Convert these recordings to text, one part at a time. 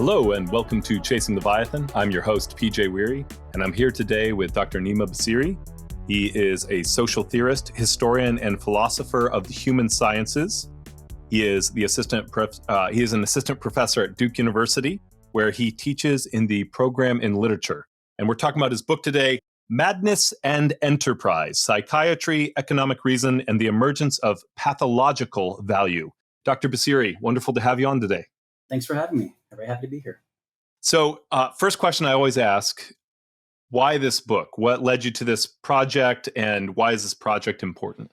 Hello and welcome to Chasing Leviathan. I'm your host, PJ Weary, and I'm here today with Dr. Nima Bassiri. He is a social theorist, historian, and philosopher of the human sciences. He is an assistant professor at Duke University, where he teaches in the program in literature. And we're talking about his book today, Madness and Enterprise, Psychiatry, Economic Reason, and the Emergence of Pathological Value. Dr. Bassiri, wonderful to have you on today. Thanks for having me. I'm very happy to be here. So first question I always ask, why this book? What led you to this project, and why is this project important?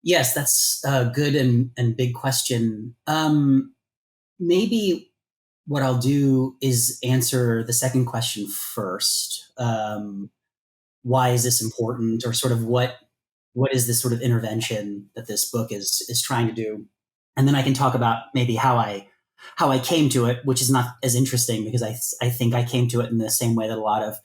Yes, that's a good and big question. Maybe what I'll do is answer the second question first. Why is this important, or sort of what is this sort of intervention that this book is trying to do? And then I can talk about maybe how I came to it, which is not as interesting because I think I came to it in the same way that a lot of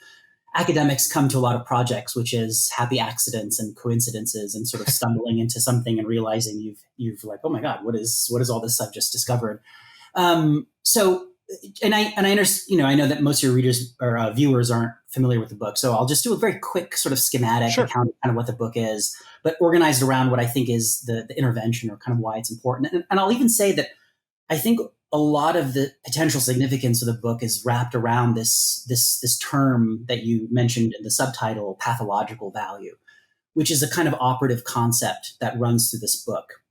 academics come to a lot of projects, which is happy accidents and coincidences and sort of stumbling into something and realizing you've like, oh my God, what is all this I've just discovered? I know that most of your readers or viewers aren't familiar with the book, so I'll just do a very quick sort of schematic account of kind of what the book is, but organized around what I think is the intervention or kind of why it's important. And I'll even say that I think a lot of the potential significance of the book is wrapped around this term that you mentioned in the subtitle, pathological value, which is a kind of operative concept that runs through this book.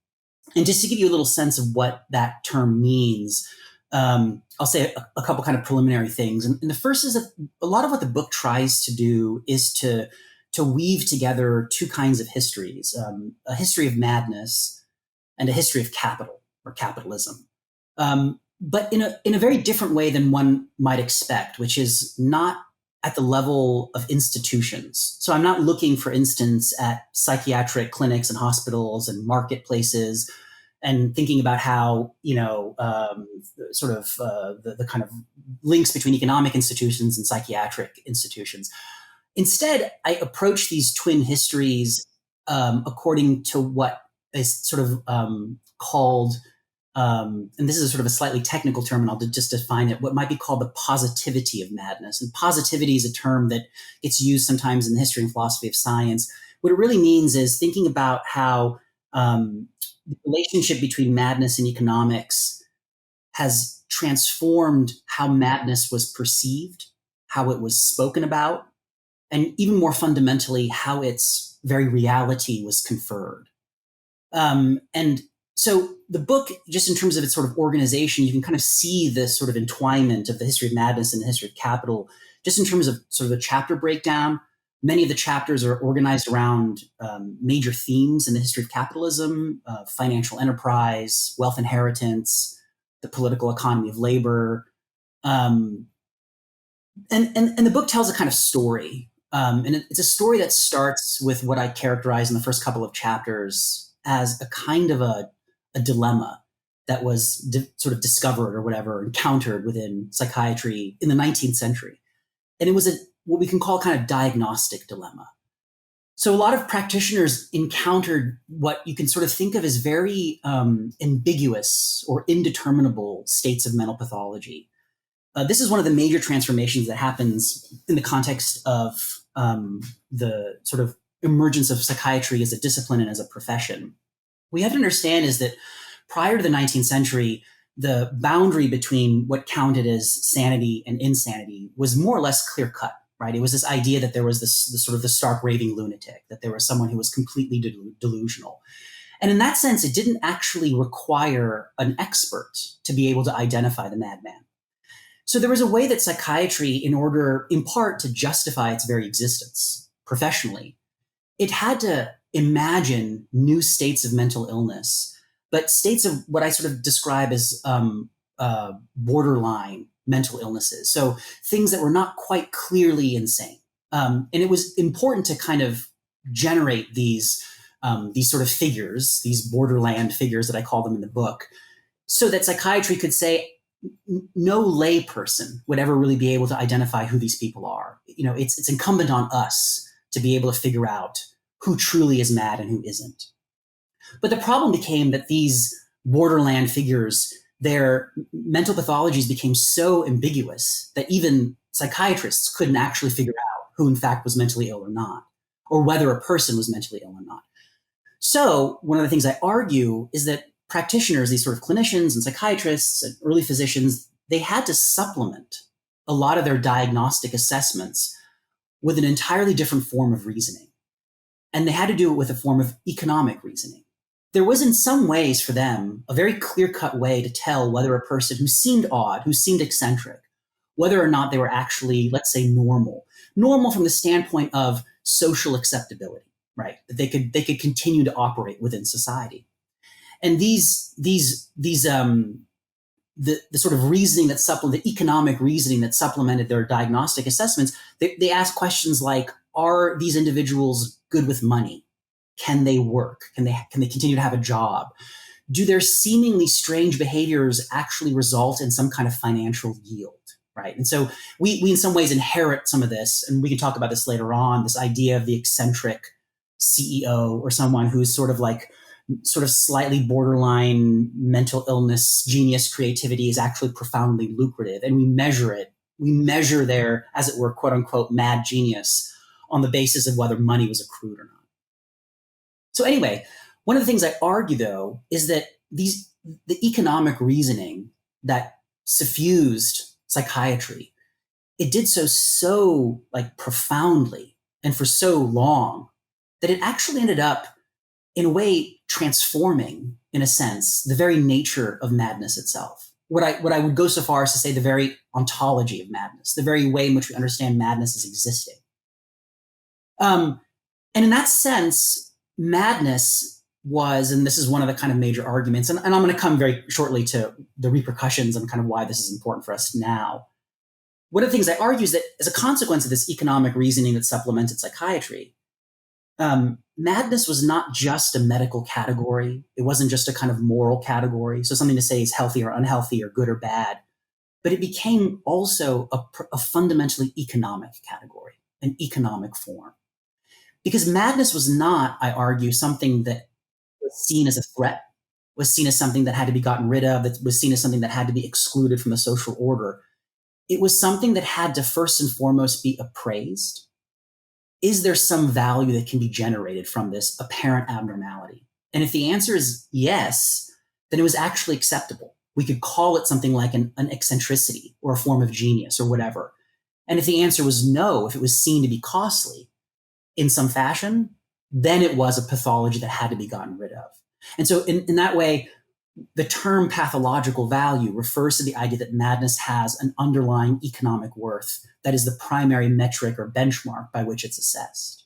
And just to give you a little sense of what that term means, I'll say a couple kind of preliminary things. And the first is that a lot of what the book tries to do is to weave together two kinds of histories, a history of madness and a history of capital or capitalism. But in a very different way than one might expect, which is not at the level of institutions. So I'm not looking, for instance, at psychiatric clinics and hospitals and marketplaces and thinking about how, the kind of links between economic institutions and psychiatric institutions. Instead, I approach these twin histories according to what is sort of called, and this is sort of a slightly technical term, and I'll just define it, what might be called the positivity of madness. And positivity is a term that gets used sometimes in the history and philosophy of science. What it really means is thinking about how the relationship between madness and economics has transformed how madness was perceived, how it was spoken about, and even more fundamentally, how its very reality was conferred. And so the book, just in terms of its sort of organization, you can kind of see this sort of entwinement of the history of madness and the history of capital, just in terms of sort of a chapter breakdown. Many of the chapters are organized around major themes in the history of capitalism, financial enterprise, wealth inheritance, the political economy of labor. And the book tells a kind of story. And it's a story that starts with what I characterize in the first couple of chapters as a kind of a dilemma that was sort of discovered or whatever, encountered within psychiatry in the 19th century. And it was what we can call kind of diagnostic dilemma. So a lot of practitioners encountered what you can sort of think of as very ambiguous or indeterminable states of mental pathology. This is one of the major transformations that happens in the context of the sort of emergence of psychiatry as a discipline and as a profession. What you have to understand is that prior to the 19th century, the boundary between what counted as sanity and insanity was more or less clear cut, right? It was this idea that there was this sort of the stark raving lunatic, that there was someone who was completely delusional. And in that sense, it didn't actually require an expert to be able to identify the madman. So there was a way that psychiatry, in order, in part, to justify its very existence professionally, it had to imagine new states of mental illness, but states of what I sort of describe as borderline mental illnesses. So things that were not quite clearly insane. And it was important to kind of generate these sort of figures, these borderland figures that I call them in the book, so that psychiatry could say no lay person would ever really be able to identify who these people are. It's incumbent on us to be able to figure out who truly is mad and who isn't. But the problem became that these borderland figures their mental pathologies became so ambiguous that even psychiatrists couldn't actually figure out who in fact was mentally ill or not, or whether a person was mentally ill or not. So one of the things I argue is that practitioners, these sort of clinicians and psychiatrists and early physicians, they had to supplement a lot of their diagnostic assessments with an entirely different form of reasoning. And they had to do it with a form of economic reasoning. There was in some ways for them a very clear-cut way to tell whether a person who seemed odd, who seemed eccentric, whether or not they were actually, let's say, normal from the standpoint of social acceptability, right? That they could continue to operate within society. And the sort of reasoning that the economic reasoning that supplemented their diagnostic assessments, they ask questions like, are these individuals good with money? Can they work? Can they continue to have a job? Do their seemingly strange behaviors actually result in some kind of financial yield, right? And so we in some ways inherit some of this, and we can talk about this later on, this idea of the eccentric CEO or someone who's sort of slightly borderline mental illness, genius, creativity is actually profoundly lucrative. And we measure it. We measure their, as it were, quote unquote, mad genius on the basis of whether money was accrued or not. So anyway, one of the things I argue, though, is that the economic reasoning that suffused psychiatry, it did so profoundly and for so long that it actually ended up, in a way, transforming, in a sense, the very nature of madness itself. What I would go so far as to say the very ontology of madness, the very way in which we understand madness as existing. And in that sense, madness was, and this is one of the kind of major arguments, and I'm going to come very shortly to the repercussions and kind of why this is important for us now. One of the things I argue is that as a consequence of this economic reasoning that supplemented psychiatry, madness was not just a medical category. It wasn't just a kind of moral category. So something to say is healthy or unhealthy or good or bad, but it became also a fundamentally economic category, an economic form. Because madness was not, I argue, something that was seen as a threat, was seen as something that had to be gotten rid of, that was seen as something that had to be excluded from the social order. It was something that had to first and foremost be appraised. Is there some value that can be generated from this apparent abnormality? And if the answer is yes, then it was actually acceptable. We could call it something like an eccentricity or a form of genius or whatever. And if the answer was no, if it was seen to be costly in some fashion, then it was a pathology that had to be gotten rid of. And so in that way, the term pathological value refers to the idea that madness has an underlying economic worth that is the primary metric or benchmark by which it's assessed.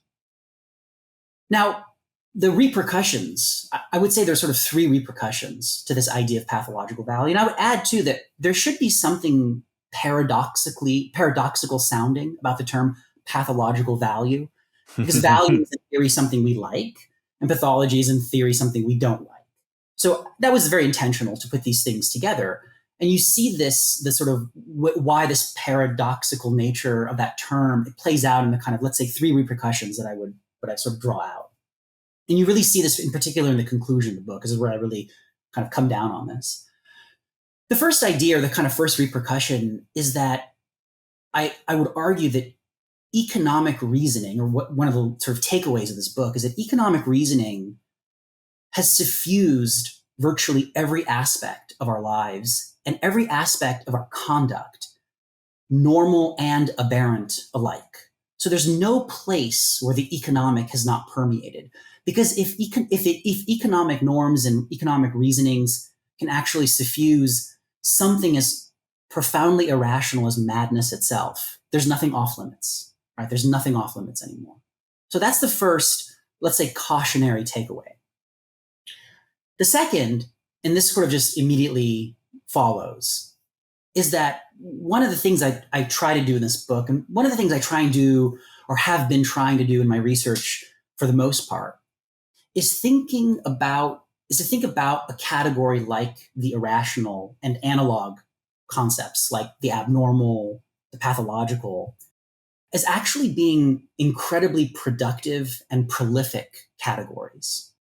Now, the repercussions, I would say there's sort of three repercussions to this idea of pathological value. And I would add, too, that there should be something paradoxical sounding about the term pathological value, because value is in theory something we like, and pathology is in theory something we don't like. So that was very intentional to put these things together. And you see the sort of why this paradoxical nature of that term, it plays out in the kind of, let's say, three repercussions that I would sort of draw out. And you really see this in particular in the conclusion of the book. This is where I really kind of come down on this. The first idea, or the kind of first repercussion, is that I would argue that economic reasoning, or one of the sort of takeaways of this book, is that economic reasoning has suffused virtually every aspect of our lives and every aspect of our conduct, normal and aberrant alike. So there's no place where the economic has not permeated. Because if economic norms and economic reasonings can actually suffuse something as profoundly irrational as madness itself, there's nothing off limits, right? There's nothing off limits anymore. So that's the first, let's say, cautionary takeaway. The second, and this sort of just immediately follows, is that one of the things I try to do in this book, and one of the things I try and do, or have been trying to do in my research for the most part, is to think about a category like the irrational and analog concepts, like the abnormal, the pathological, as actually being incredibly productive and prolific categories.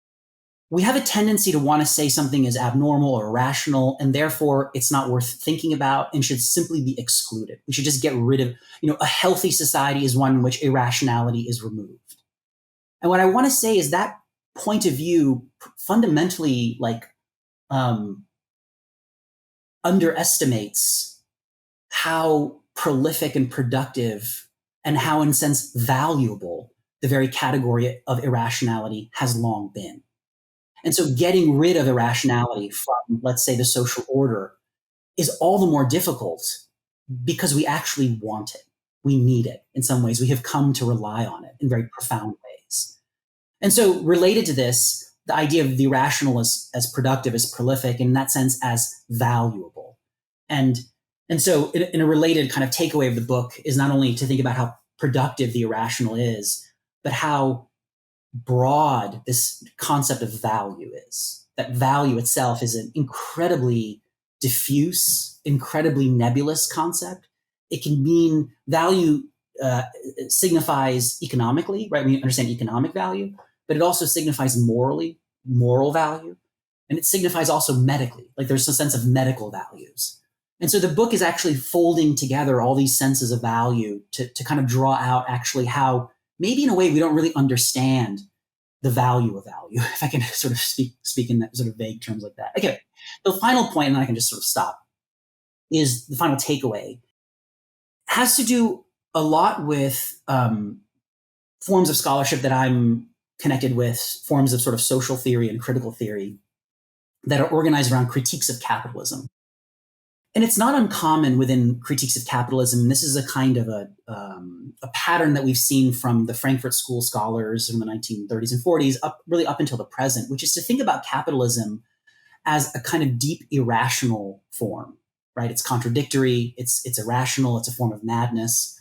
we have a tendency to want to say something is abnormal or irrational, and therefore it's not worth thinking about and should simply be excluded. We should just get rid of, a healthy society is one in which irrationality is removed. And what I want to say is that point of view fundamentally underestimates how prolific and productive and how, in a sense, valuable the very category of irrationality has long been. And so getting rid of irrationality from, let's say, the social order is all the more difficult because we actually want it. We need it in some ways. We have come to rely on it in very profound ways. And so related to this, the idea of the irrational as productive, as prolific, in that sense, as valuable. And so in a related kind of takeaway of the book is not only to think about how productive the irrational is, but how broad this concept of value is. That value itself is an incredibly diffuse, incredibly nebulous concept. It can mean value signifies economically, right? We understand economic value, but it also signifies moral value. And it signifies also medically, like there's a sense of medical values. And so the book is actually folding together all these senses of value to kind of draw out actually how maybe in a way we don't really understand the value of value, if I can sort of speak in that sort of vague terms like that. Okay, the final point, and then I can just sort of stop, is the final takeaway. Has to do a lot with forms of scholarship that I'm connected with, forms of sort of social theory and critical theory that are organized around critiques of capitalism. And it's not uncommon within critiques of capitalism. This is a kind of a pattern that we've seen from the Frankfurt School scholars in the 1930s and 40s, really up until the present, which is to think about capitalism as a kind of deep irrational form, right? It's contradictory, it's irrational, it's a form of madness.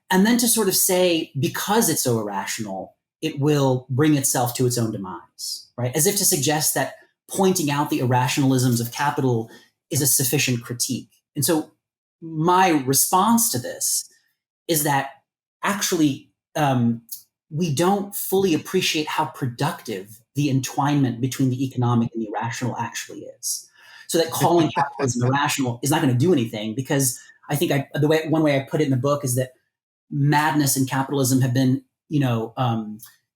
And then to sort of say, because it's so irrational, it will bring itself to its own demise, right? As if to suggest that pointing out the irrationalisms of capital is a sufficient critique. And so my response to this is that actually we don't fully appreciate how productive the entwinement between the economic and the irrational actually is. So that calling capitalism irrational is not going to do anything, because I think one way I put it in the book is that madness and capitalism have been,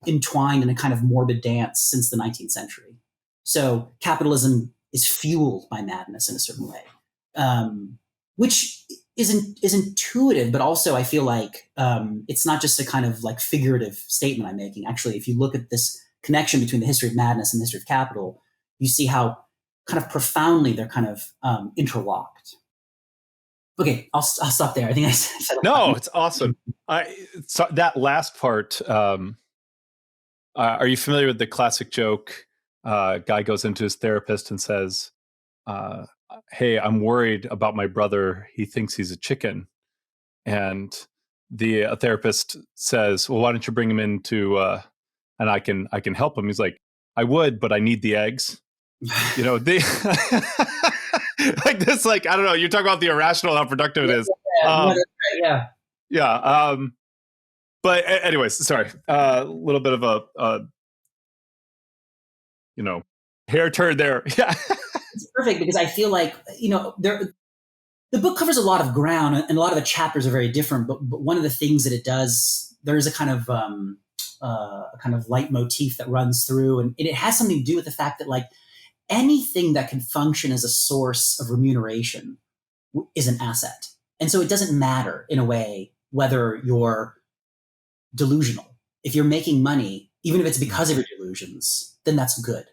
entwined in a kind of morbid dance since the 19th century. So capitalism is fueled by madness in a certain way, which is intuitive, but also I feel like it's not just a kind of like figurative statement I'm making. Actually, if you look at this connection between the history of madness and the history of capital, you see how kind of profoundly they're kind of interlocked. Okay, I'll stop there. I think I said a lot. No, it's awesome. So that last part, are you familiar with the classic joke? Guy goes into his therapist and says, hey, I'm worried about my brother. He thinks he's a chicken. And the therapist says, well, why don't you bring him into, and I can help him. He's like, I would, but I need the eggs. Like this, like, I don't know. You're talking about the irrational, how productive it is. Yeah. But anyways, sorry. A little bit of a hair turn there. Yeah. It's perfect because I feel like, the book covers a lot of ground and a lot of the chapters are very different. But one of the things that it does, there is a kind of leitmotif that runs through, and it has something to do with the fact that like anything that can function as a source of remuneration is an asset. And so it doesn't matter in a way whether you're delusional. If you're making money, even if it's because of your delusions, then that's good.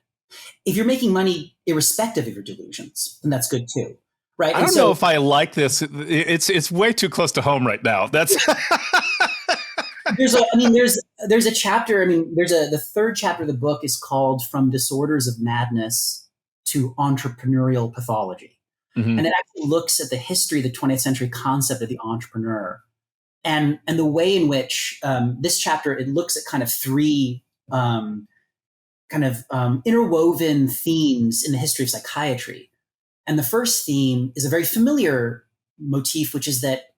If you're making money irrespective of your delusions, then that's good too, right? I don't know if I like this. It's way too close to home right now. That's there's a chapter. The third chapter of the book is called "From Disorders of Madness to Entrepreneurial Pathology," and it actually looks at the history of the 20th century concept of the entrepreneur, and the way in which this chapter, it looks at kind of three interwoven themes in the history of psychiatry. And the first theme is a very familiar motif, which is that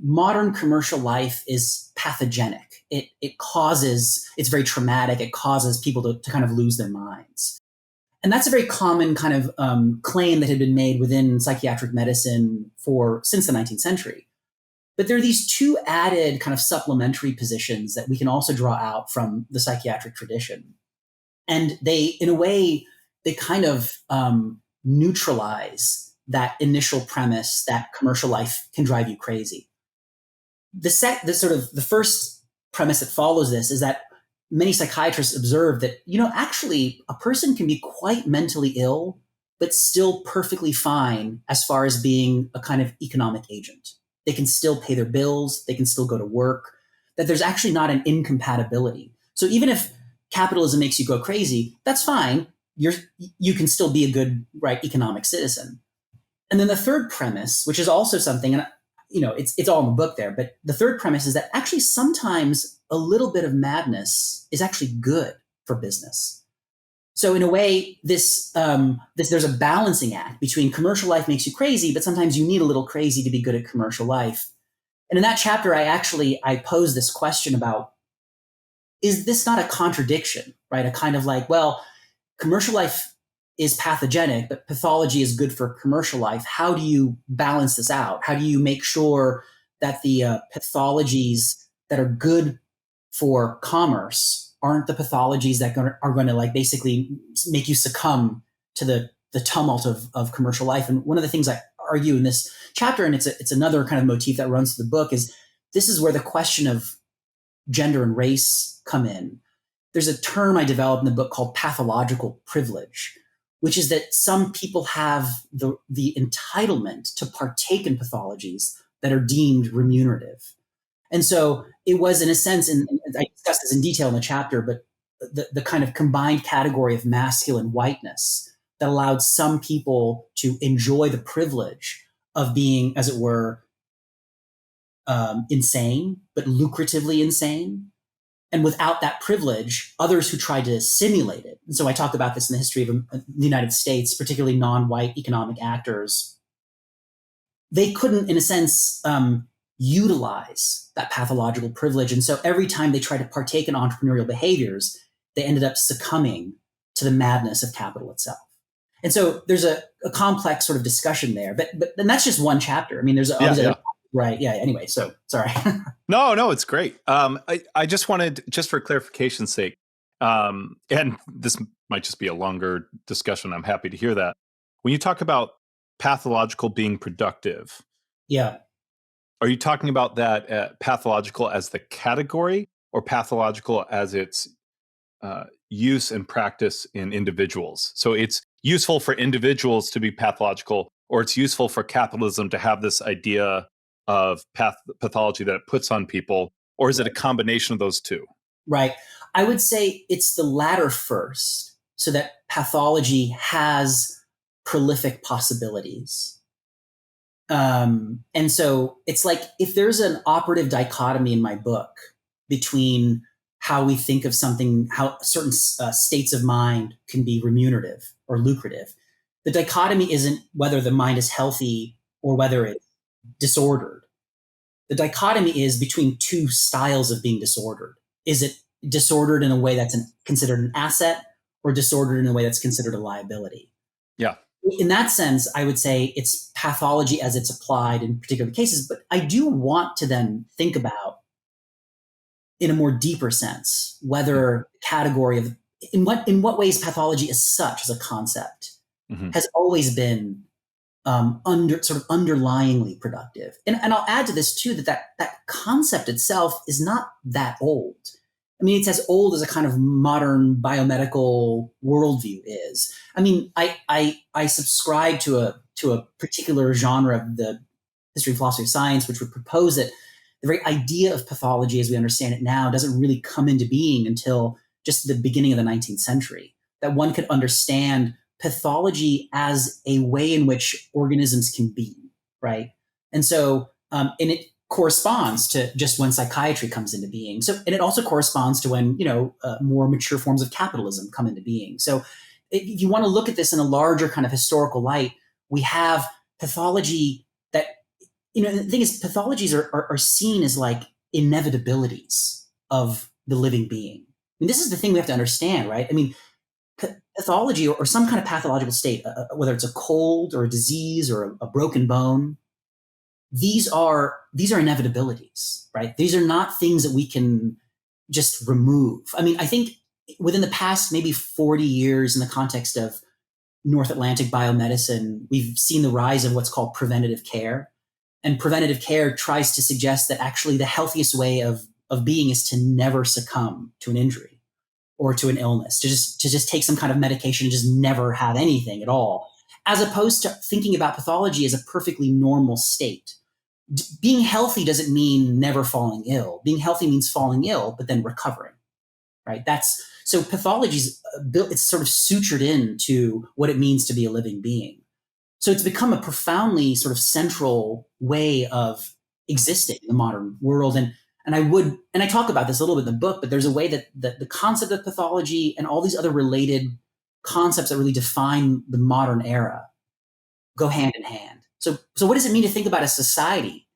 modern commercial life is pathogenic. It's very traumatic. It causes people to kind of lose their minds. And that's a very common kind of claim that had been made within psychiatric medicine since the 19th century. But there are these two added kind of supplementary positions that we can also draw out from the psychiatric tradition. And they, in a way, they kind of neutralize that initial premise that commercial life can drive you crazy. The first premise that follows this is that many psychiatrists observe that, actually a person can be quite mentally ill, but still perfectly fine as far as being a kind of economic agent. They can still pay their bills. They can still go to work, that there's actually not an incompatibility. So even if capitalism makes you go crazy, that's fine. You can still be a good, right, economic citizen. And then the third premise, which is also something, and it's all in the book there, but the third premise is that actually sometimes a little bit of madness is actually good for business. So in a way, there's a balancing act between commercial life makes you crazy, but sometimes you need a little crazy to be good at commercial life. And in that chapter, I pose this question about, is this not a contradiction, right? A kind of like, well, commercial life is pathogenic, but pathology is good for commercial life. How do you balance this out? How do you make sure that the pathologies that are good for commerce aren't the pathologies that are going to like basically make you succumb to the tumult of commercial life? And one of the things I argue in this chapter, and it's another kind of motif that runs through the book, is this is where the question of gender and race come in. There's a term I developed in the book called pathological privilege, which is that some people have the entitlement to partake in pathologies that are deemed remunerative. And so it was, in a sense, and I discussed this in detail in the chapter, but the kind of combined category of masculine whiteness that allowed some people to enjoy the privilege of being, as it were, insane, but lucratively insane. And without that privilege, others who tried to simulate it. And so I talk about this in the history of the United States, particularly non-white economic actors. They couldn't, in a sense, utilize that pathological privilege. And so every time they tried to partake in entrepreneurial behaviors, they ended up succumbing to the madness of capital itself. And so there's a complex sort of discussion there. But and that's just one chapter. I mean, there's other. Right. Yeah. Anyway, so sorry. No, it's great. I just wanted, just for clarification's sake, and this might just be a longer discussion. I'm happy to hear that. When you talk about pathological being productive, yeah, are you talking about that pathological as the category, or pathological as its use and practice in individuals? So it's useful for individuals to be pathological, or it's useful for capitalism to have this idea of pathology that it puts on people, or is it a combination of those two? Right. I would say it's the latter first, so that pathology has prolific possibilities. And so it's like, if there's an operative dichotomy in my book between how we think of something, how certain states of mind can be remunerative or lucrative, the dichotomy isn't whether the mind is healthy or whether it's disordered. The dichotomy is between two styles of being disordered. Is it disordered in a way that's considered an asset, or disordered in a way that's considered a liability? Yeah. In that sense, I would say it's pathology as it's applied in particular cases, but I do want to then think about, in a more deeper sense, whether category of in what ways pathology as such as a concept has always been underlyingly productive. And I'll add to this too, that concept itself is not that old. I mean, it's as old as a kind of modern biomedical worldview is. I mean, I subscribe to a particular genre of the history and philosophy of science, which would propose that the very idea of pathology as we understand it now doesn't really come into being until just the beginning of the 19th century, that one could understand pathology as a way in which organisms can be, right? And so, and it corresponds to just when psychiatry comes into being. So, and it also corresponds to when, more mature forms of capitalism come into being. So if you want to look at this in a larger kind of historical light, we have pathology that the thing is, pathologies are seen as like inevitabilities of the living being. I mean, this is the thing we have to understand, right? I mean, pathology or some kind of pathological state, whether it's a cold or a disease or a broken bone, these are inevitabilities, right? These are not things that we can just remove. I mean, I think within the past maybe 40 years in the context of North Atlantic biomedicine, we've seen the rise of what's called preventative care. And preventative care tries to suggest that actually the healthiest way of being is to never succumb to an injury or to an illness, to just take some kind of medication and just never have anything at all, as opposed to thinking about pathology as a perfectly normal state. Being healthy doesn't mean never falling ill. Being healthy means falling ill, but then recovering, right? So pathology's built, it's sort of sutured into what it means to be a living being. So it's become a profoundly sort of central way of existing in the modern world. And I talk about this a little bit in the book, but there's a way that the concept of pathology and all these other related concepts that really define the modern era go hand in hand. So what does it mean to think about a society,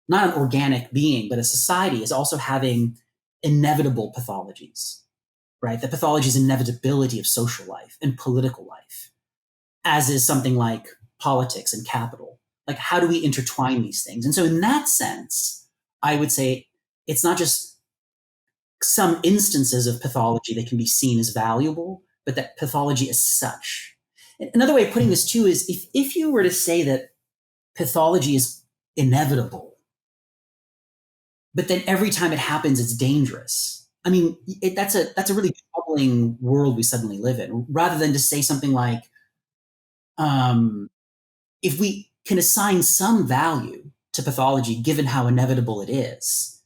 not an organic being, but a society as also having inevitable pathologies, right? The pathology is inevitability of social life and political life, as is something like politics and capital. Like, how do we intertwine these things? And so in that sense, I would say it's not just some instances of pathology that can be seen as valuable, but that pathology as such. Another way of putting this too is if you were to say that pathology is inevitable, but then every time it happens, it's dangerous. I mean, that's a really troubling world we suddenly live in, rather than to say something like, if we can assign some value to pathology, given how inevitable it is,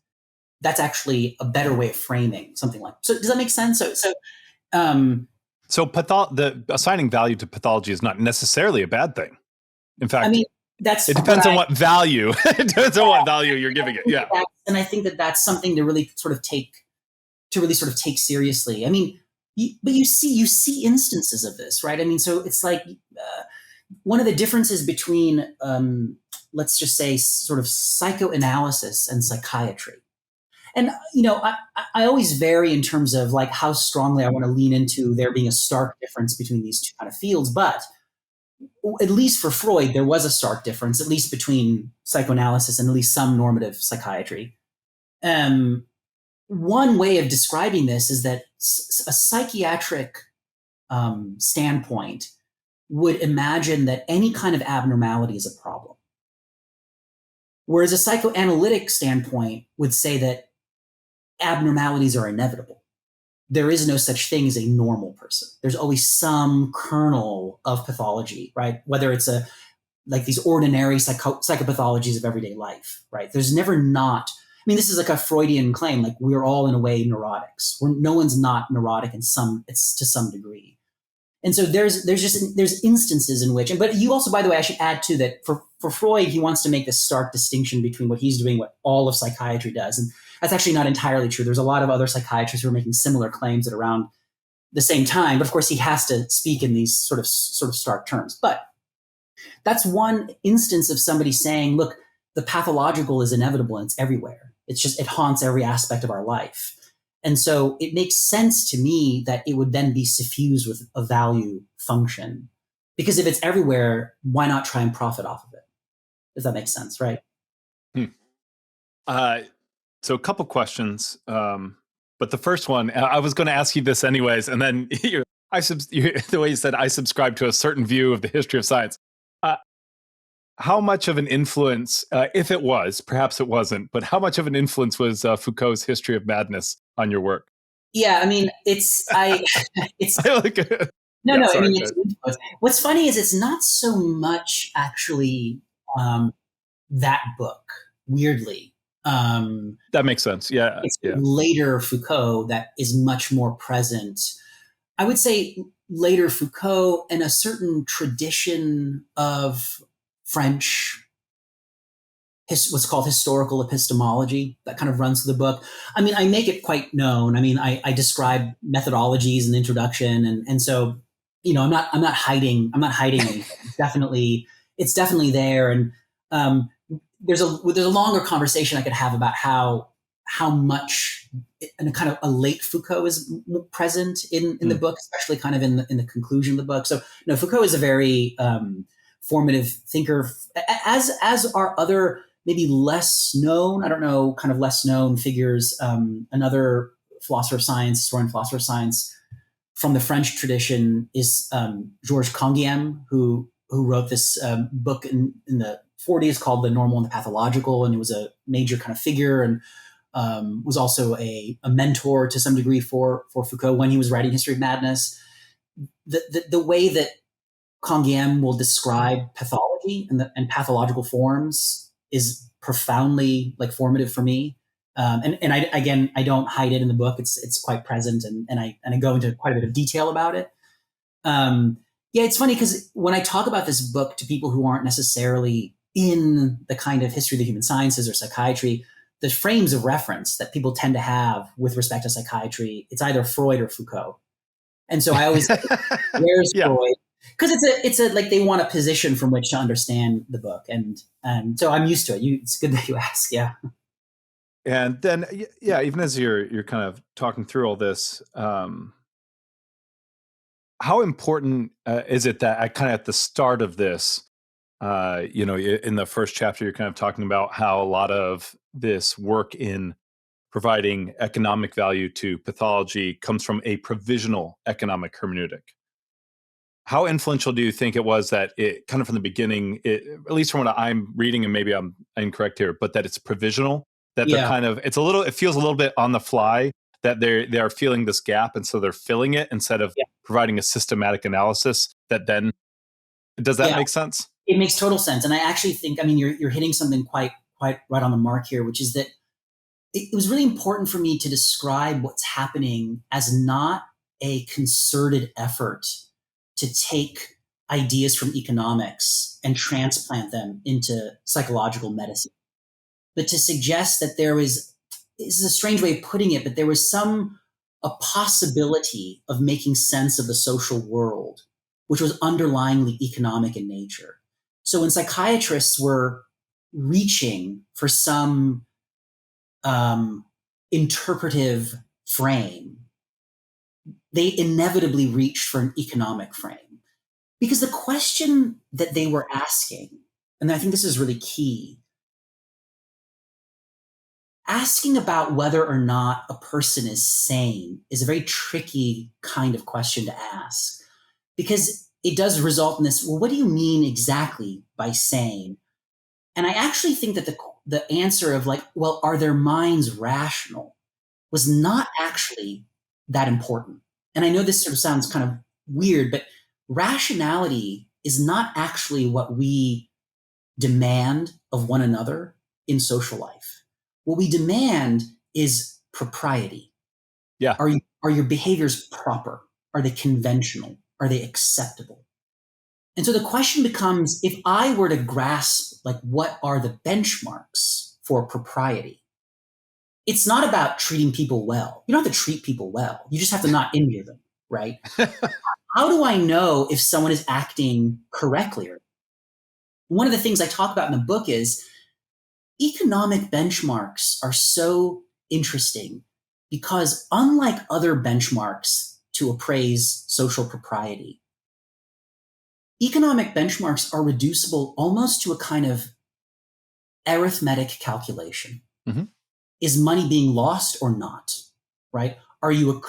that's actually a better way of framing something like. So does that make sense? The assigning value to pathology is not necessarily a bad thing. In fact, I mean, it depends on what value. It depends on what value you're giving it. Yeah, and I think that that's something to really sort of take seriously. I mean, but you see instances of this, right? I mean, so it's like one of the differences between, let's just say, sort of psychoanalysis and psychiatry. And, I always vary in terms of like how strongly I want to lean into there being a stark difference between these two kind of fields. But at least for Freud, there was a stark difference, at least between psychoanalysis and at least some normative psychiatry. One way of describing this is that a psychiatric standpoint would imagine that any kind of abnormality is a problem. Whereas a psychoanalytic standpoint would say that abnormalities are inevitable. There is no such thing as a normal person. There's always some kernel of pathology, right? Whether it's like these ordinary psychopathologies of everyday life, right? There's never not. I mean, this is like a Freudian claim, like we're all in a way neurotics. No one's not neurotic it's to some degree. And so there's instances in which, but you also, by the way, I should add too that for Freud, he wants to make this stark distinction between what he's doing, what all of psychiatry does. And that's actually not entirely true. There's a lot of other psychiatrists who are making similar claims at around the same time. But of course, he has to speak in these sort of stark terms. But that's one instance of somebody saying, look, the pathological is inevitable and it's everywhere. It haunts every aspect of our life. And so it makes sense to me that it would then be suffused with a value function. Because if it's everywhere, why not try and profit off of it? Does that make sense, right? So a couple questions. But the first one, I was going to ask you this anyways, and then the way you said, I subscribe to a certain view of the history of science. How much of an influence, if it was, perhaps it wasn't, but how much of an influence was Foucault's History of Madness on your work? Yeah, I mean, I mean, what's funny is it's not so much actually that book, weirdly. That makes sense. Yeah. It's later Foucault that is much more present. I would say later Foucault and a certain tradition of French, what's called historical epistemology that kind of runs through the book. I mean, I make it quite known. I mean, I describe methodologies in the introduction. And so, I'm not hiding anything. It's definitely there. And there's a longer conversation I could have about how much and kind of a late Foucault is present in the book, especially kind of in the conclusion of the book. So no, Foucault is a very formative thinker, as are other maybe less known, I don't know, kind of less known figures. Another philosopher of science, historian philosopher of science from the French tradition is Georges Canguilhem, who wrote this book in the 40s called The Normal and the Pathological, and he was a major kind of figure and was also a mentor to some degree for Foucault when he was writing History of Madness. The way that Canguilhem will describe pathology and pathological forms is profoundly like formative for me. And I don't hide it in the book. It's quite present, and I go into quite a bit of detail about it. Yeah, it's funny because when I talk about this book to people who aren't necessarily in the kind of history of the human sciences or psychiatry, the frames of reference that people tend to have with respect to psychiatry, it's either Freud or Foucault. And so I always say, where's Freud? Because it's a like they want a position from which to understand the book, and so I'm used to it. It's good that you ask. Yeah. And then, yeah, even as you're kind of talking through all this, how important is it that at the start of this, in the first chapter, you're kind of talking about how a lot of this work in providing economic value to pathology comes from a provisional economic hermeneutic. How influential do you think it was that it kind of from the beginning, at least from what I'm reading, and maybe I'm incorrect here, but that it's provisional, that they're kind of, it feels a little bit on the fly, that they are feeling this gap, and so they're filling it instead of providing a systematic analysis that then, does that make sense? It makes total sense. And I actually think, I mean, you're hitting something quite right on the mark here, which is that it was really important for me to describe what's happening as not a concerted effort to take ideas from economics and transplant them into psychological medicine, but to suggest that this is a strange way of putting it, but there was a possibility of making sense of the social world, which was underlyingly economic in nature. So when psychiatrists were reaching for some interpretive frame, they inevitably reached for an economic frame. Because the question that they were asking, and I think this is really key, asking about whether or not a person is sane is a very tricky kind of question to ask, because it does result in this, well, what do you mean exactly by sane? And I actually think that the answer of like, well, are their minds rational, was not actually that important. And I know this sort of sounds kind of weird, but rationality is not actually what we demand of one another in social life. What we demand is propriety. Yeah. Are your behaviors proper? Are they conventional? Are they acceptable? And so the question becomes, if I were to grasp, like, what are the benchmarks for propriety? It's not about treating people well. You don't have to treat people well. You just have to not injure them, right? How do I know if someone is acting correctly? One of the things I talk about in the book is economic benchmarks are so interesting because unlike other benchmarks to appraise social propriety, economic benchmarks are reducible almost to a kind of arithmetic calculation. Mm-hmm. Is money being lost or not? Right? Are you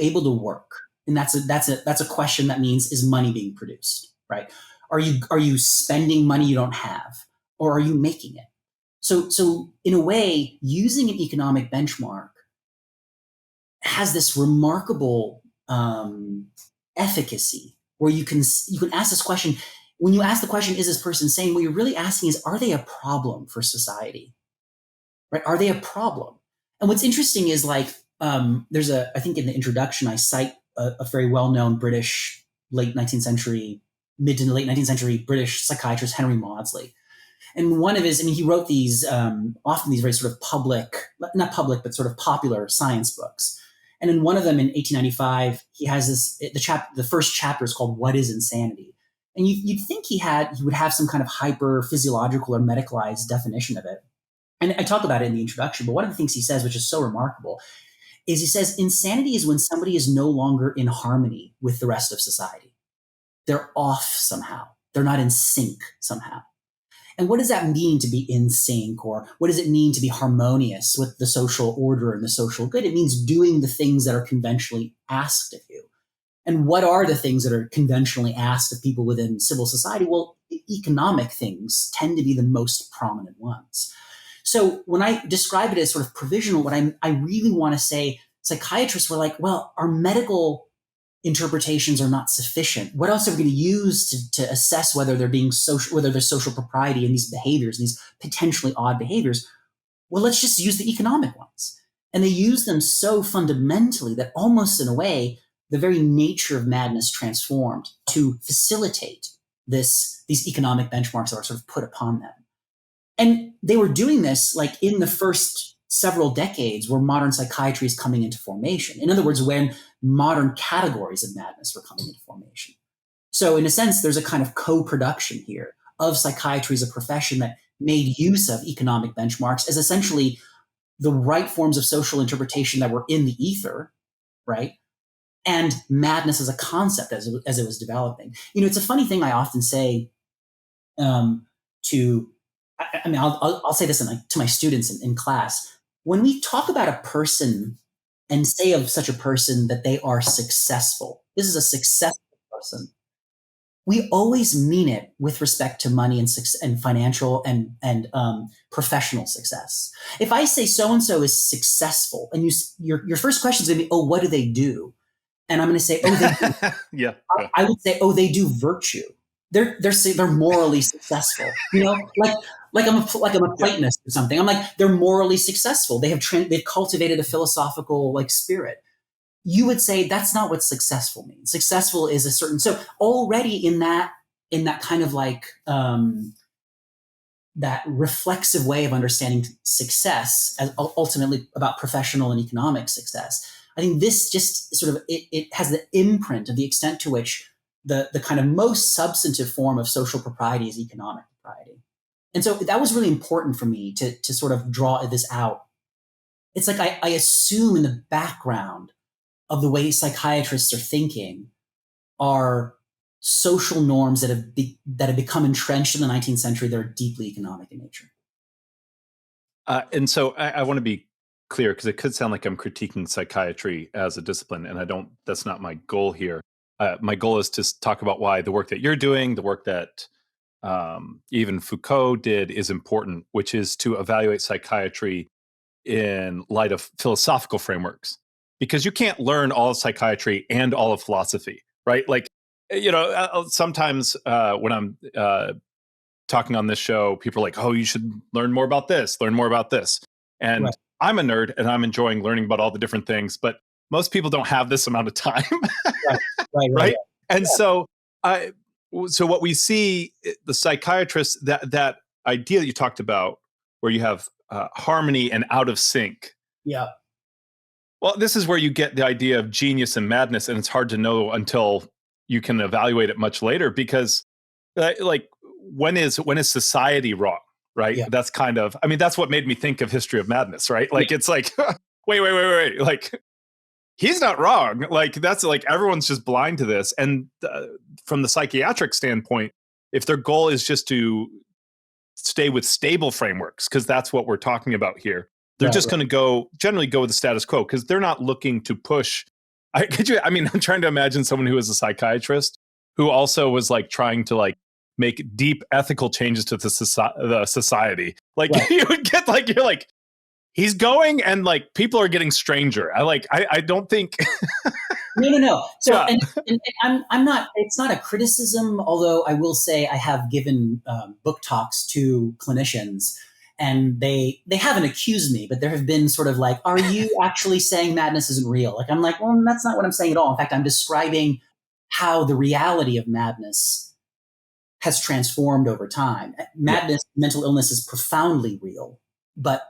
able to work? And that's a question that means, is money being produced? Right? Are you spending money you don't have, or are you making it? So in a way, using an economic benchmark has this remarkable efficacy, where you can ask this question. When you ask the question, is this person sane? What you're really asking is, are they a problem for society? Right? Are they a problem? And what's interesting is, like, I think in the introduction, I cite a very well-known British mid to late 19th century British psychiatrist, Henry Maudsley. And one of his, he wrote these, often these very sort of not public, but sort of popular science books. And in one of them in 1895, he has the first chapter is called What is Insanity? And you'd think he would have some kind of hyper physiological or medicalized definition of it. And I talk about it in the introduction, but one of the things he says, which is so remarkable, is he says insanity is when somebody is no longer in harmony with the rest of society. They're off somehow. They're not in sync somehow. And what does that mean to be in sync? Or what does it mean to be harmonious with the social order and the social good? It means doing the things that are conventionally asked of you. And what are the things that are conventionally asked of people within civil society? Well, economic things tend to be the most prominent ones. So when I describe it as sort of provisional, what I really want to say, psychiatrists were like, well, our medical interpretations are not sufficient. What else are we going to use to assess whether there's social propriety in these behaviors, these potentially odd behaviors? Well, let's just use the economic ones. And they use them so fundamentally that almost in a way, the very nature of madness transformed to facilitate these economic benchmarks that are sort of put upon them. And they were doing this like in the first several decades where modern psychiatry is coming into formation. In other words, when modern categories of madness were coming into formation. So in a sense, there's a kind of co-production here of psychiatry as a profession that made use of economic benchmarks as essentially the right forms of social interpretation that were in the ether, right? And madness as a concept as it was developing. You know, it's a funny thing I often say I'll say this to my students in class. When we talk about a person and say of such a person that they are successful, this is a successful person, we always mean it with respect to money and financial and professional success. If I say so-and-so is successful, and your first question is going to be, oh, what do they do? And I'm going to say, oh, they do. Yeah. I would say, oh, they do virtue. They're morally successful. You know, like I'm a Platonist or something. I'm like, they're morally successful. They've cultivated a philosophical like spirit. You would say that's not what successful means. Successful is a certain, so already in that kind of like that reflexive way of understanding success as ultimately about professional and economic success. I think this just sort of it has the imprint of the extent to which the kind of most substantive form of social propriety is economic propriety. And so that was really important for me to sort of draw this out. It's like I assume in the background of the way psychiatrists are thinking are social norms that have become entrenched in the 19th century that are deeply economic in nature. And so I want to be clear, because it could sound like I'm critiquing psychiatry as a discipline, and that's not my goal here. My goal is to talk about why the work that you're doing, the work that even Foucault did, is important, which is to evaluate psychiatry in light of philosophical frameworks. Because you can't learn all of psychiatry and all of philosophy, right? Like, you know, sometimes when I'm talking on this show, people are like, oh, you should learn more about this, learn more about this. And right. I'm a nerd and I'm enjoying learning about all the different things, but most people don't have this amount of time. Right. And so what we see, the psychiatrists, that idea that you talked about, where you have harmony and out of sync. Yeah. Well, this is where you get the idea of genius and madness, and it's hard to know until you can evaluate it much later, because like when is society wrong, right? Yeah. That's kind of, I mean, that's what made me think of History of Madness, right? Like, yeah. It's like, wait. Like, he's not wrong. Like, that's like, everyone's just blind to this. And from the psychiatric standpoint, if their goal is just to stay with stable frameworks, because that's what we're talking about here, they're just going to generally go with the status quo, because they're not looking to push. I'm trying to imagine someone who is a psychiatrist who also was like trying to like make deep ethical changes to the society. Like, you would get like, you're like, he's going and like people are getting stranger. I don't think. No. So yeah. and I'm not, it's not a criticism, although I will say I have given book talks to clinicians, and they haven't accused me, but there have been sort of like, are you actually saying madness isn't real? Like, I'm like, well, that's not what I'm saying at all. In fact, I'm describing how the reality of madness has transformed over time. Madness, mental illness is profoundly real, but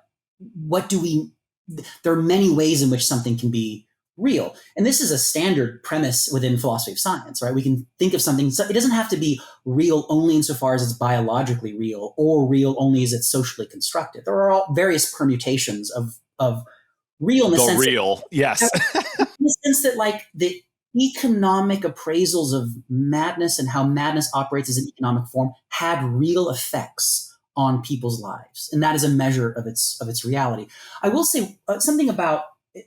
there are many ways in which something can be real. And this is a standard premise within philosophy of science, right? We can think of something, so it doesn't have to be real only insofar as it's biologically real or real only as it's socially constructed. There are all various permutations of real in the sense real, yes. in the sense that like the economic appraisals of madness and how madness operates as an economic form had real effects on people's lives. And that is a measure of its reality. I will say something about,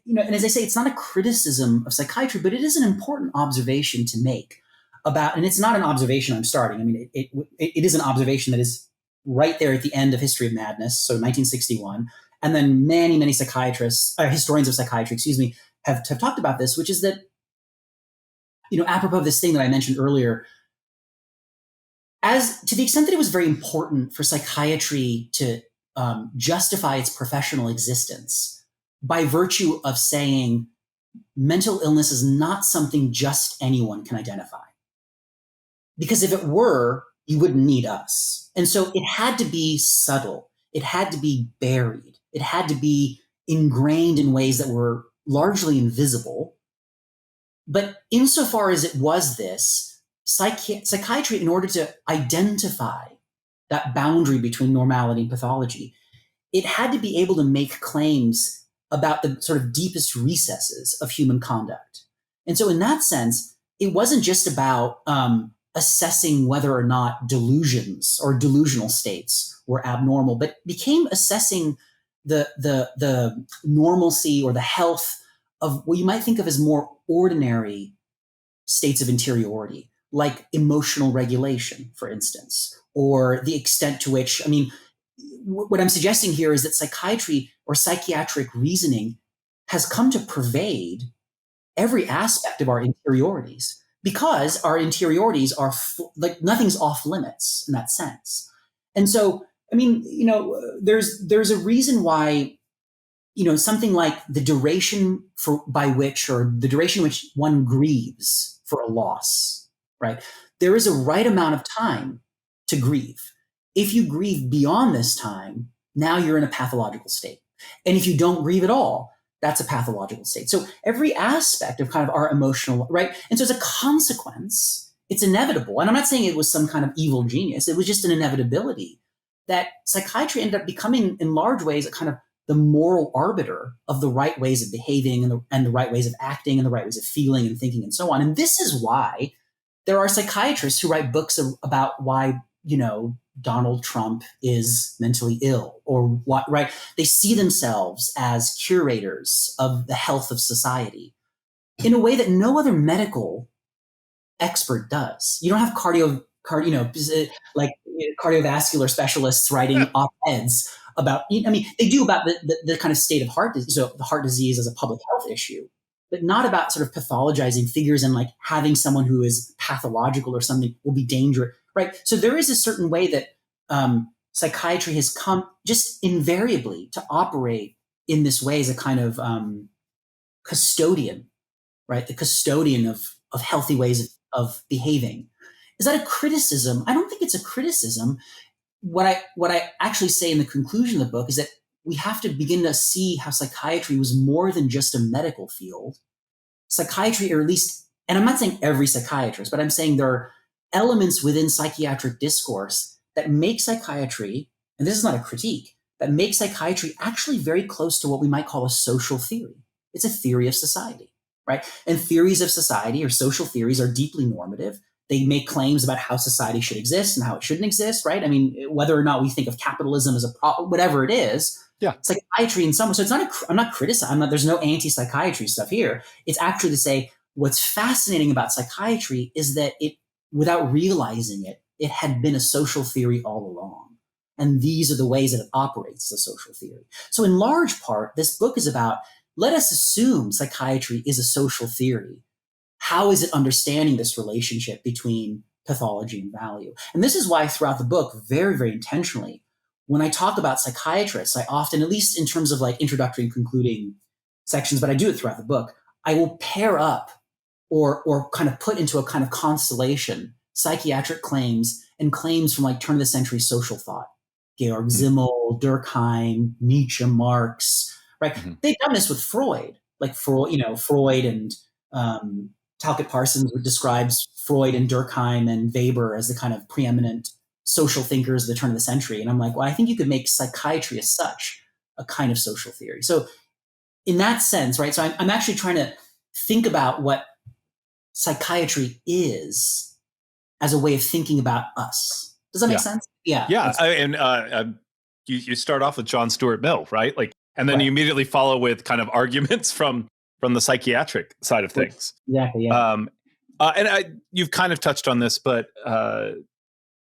and as I say, it's not a criticism of psychiatry, but it is an important observation to make about, and it's not an observation I'm starting. I mean, it is an observation that is right there at the end of History of Madness, so 1961. And then many psychiatrists, historians of psychiatry, have talked about this, which is that, apropos of this thing that I mentioned earlier, as to the extent that it was very important for psychiatry to justify its professional existence by virtue of saying mental illness is not something just anyone can identify. Because if it were, you wouldn't need us. And so it had to be subtle. It had to be buried. It had to be ingrained in ways that were largely invisible. But insofar as it was this, psychiatry, in order to identify that boundary between normality and pathology, it had to be able to make claims about the sort of deepest recesses of human conduct. And so in that sense, it wasn't just about assessing whether or not delusions or delusional states were abnormal, but became assessing the normalcy or the health of what you might think of as more ordinary states of interiority, like emotional regulation, for instance, or the extent to which, what I'm suggesting here is that psychiatry or psychiatric reasoning has come to pervade every aspect of our interiorities, because our interiorities are like nothing's off limits in that sense. And so, there's a reason why, something like the duration in which one grieves for a loss, right? There is a right amount of time to grieve. If you grieve beyond this time, now you're in a pathological state. And if you don't grieve at all, that's a pathological state. So every aspect of kind of our emotional, right? And so as a consequence, it's inevitable. And I'm not saying it was some kind of evil genius. It was just an inevitability that psychiatry ended up becoming, in large ways, a kind of the moral arbiter of the right ways of behaving and the right ways of acting and the right ways of feeling and thinking and so on. And this is why there are psychiatrists who write books about why, Donald Trump is mentally ill, or what, right? They see themselves as curators of the health of society in a way that no other medical expert does. You don't have cardiovascular specialists writing op-eds about, they do about the kind of state of heart disease, so the heart disease as a public health issue, but not about sort of pathologizing figures and like having someone who is pathological or something will be dangerous. Right. So there is a certain way that psychiatry has come just invariably to operate in this way as a kind of custodian, right? The custodian of healthy ways of behaving. Is that a criticism? I don't think it's a criticism. What I actually say in the conclusion of the book is that we have to begin to see how psychiatry was more than just a medical field. Psychiatry, or at least, and I'm not saying every psychiatrist, but I'm saying there are elements within psychiatric discourse that make psychiatry, and this is not a critique, that make psychiatry actually very close to what we might call a social theory. It's a theory of society, right? And theories of society or social theories are deeply normative. They make claims about how society should exist and how it shouldn't exist, right? Whether or not we think of capitalism as a problem, whatever it is, yeah. Psychiatry in some way. So it's not, I'm not criticizing, there's no anti-psychiatry stuff here. It's actually to say what's fascinating about psychiatry is that it, without realizing it, it had been a social theory all along. And these are the ways that it operates as a social theory. So in large part, this book is about, let us assume psychiatry is a social theory. How is it understanding this relationship between pathology and value? And this is why throughout the book, very, very intentionally, when I talk about psychiatrists, I often, at least in terms of like introductory and concluding sections, but I do it throughout the book, I will pair up or kind of put into a kind of constellation psychiatric claims and claims from like turn of the century social thought. Georg Simmel, Durkheim, Nietzsche, Marx, right? Mm-hmm. They've done this with Freud. like Freud and Talcott Parsons describes Freud and Durkheim and Weber as the kind of preeminent social thinkers of the turn of the century. And I'm like, well, I think you could make psychiatry as such a kind of social theory. So in that sense, right? So I'm actually trying to think about what psychiatry is as a way of thinking about us. Does that make sense? Yeah. Yeah. You start off with John Stuart Mill, right? Like, and then you immediately follow with kind of arguments from the psychiatric side of things. Exactly. Yeah. You've kind of touched on this, but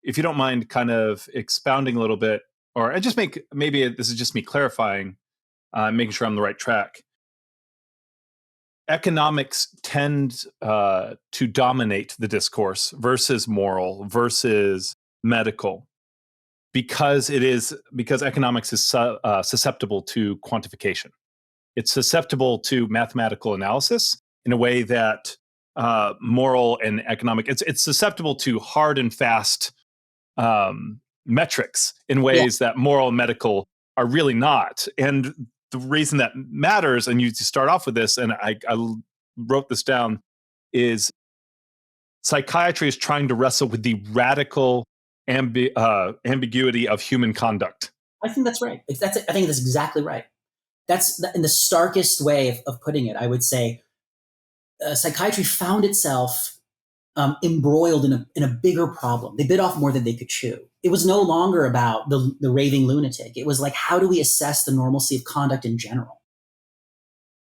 if you don't mind kind of expounding a little bit, or maybe this is just me clarifying, making sure I'm on the right track. Economics tend to dominate the discourse versus moral versus medical because economics is susceptible to quantification. It's susceptible to mathematical analysis in a way that moral and economic, it's susceptible to hard and fast metrics in ways that moral and medical are really not. And the reason that matters, and you start off with this, and I wrote this down, is psychiatry is trying to wrestle with the radical ambiguity of human conduct. I think that's right. I think that's exactly right. That's in the starkest way of putting it. I would say psychiatry found itself embroiled in a bigger problem. They bit off more than they could chew. It was no longer about the raving lunatic. It was like, how do we assess the normalcy of conduct in general?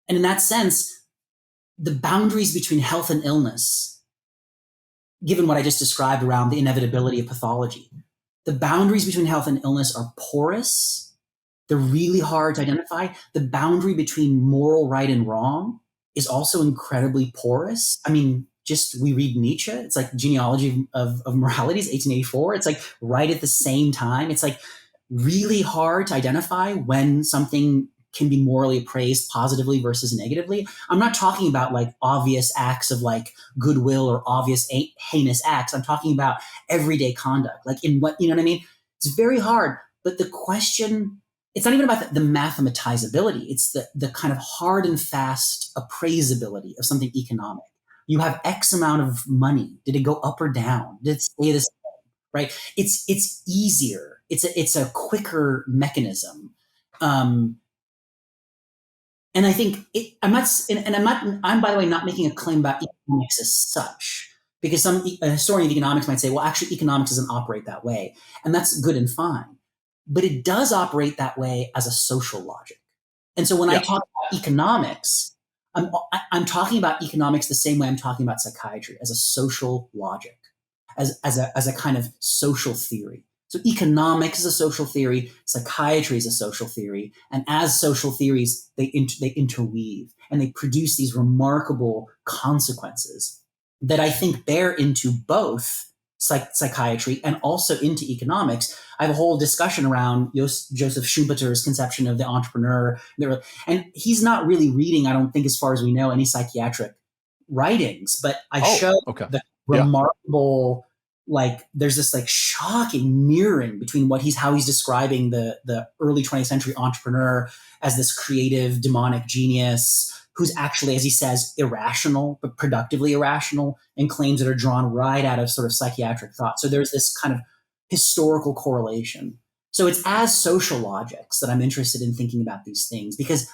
And in that sense, the boundaries between health and illness, given what I just described around the inevitability of pathology, the boundaries between health and illness are porous. They're really hard to identify. The boundary between moral right and wrong is also incredibly porous. I mean, we read Nietzsche. It's like Genealogy of Morality is 1884. It's like right at the same time. It's like really hard to identify when something can be morally appraised positively versus negatively. I'm not talking about like obvious acts of like goodwill or obvious heinous acts. I'm talking about everyday conduct, like in what, you know what I mean? It's very hard. But the question, it's not even about the mathematizability. It's the kind of hard and fast appraisability of something economic. You have X amount of money. Did it go up or down? Did it stay the same? Right? It's easier. It's a quicker mechanism. And I think I'm by the way not making a claim about economics as such, because a historian of economics might say, well, actually economics doesn't operate that way. And that's good and fine. But it does operate that way as a social logic. And so when I talk about economics, I'm talking about economics the same way I'm talking about psychiatry, as a social logic, as a kind of social theory. So economics is a social theory, psychiatry is a social theory, and as social theories, they interweave and they produce these remarkable consequences that I think bear into both psychiatry and also into economics. I have a whole discussion around Joseph Schumpeter's conception of the entrepreneur. And he's not really reading, I don't think, as far as we know, any psychiatric writings, but I show the remarkable, like there's this like shocking mirroring between how he's describing the early 20th century entrepreneur as this creative demonic genius who's actually, as he says, irrational, but productively irrational, and claims that are drawn right out of sort of psychiatric thought. So there's this kind of historical correlation. So it's as social logics that I'm interested in thinking about these things, because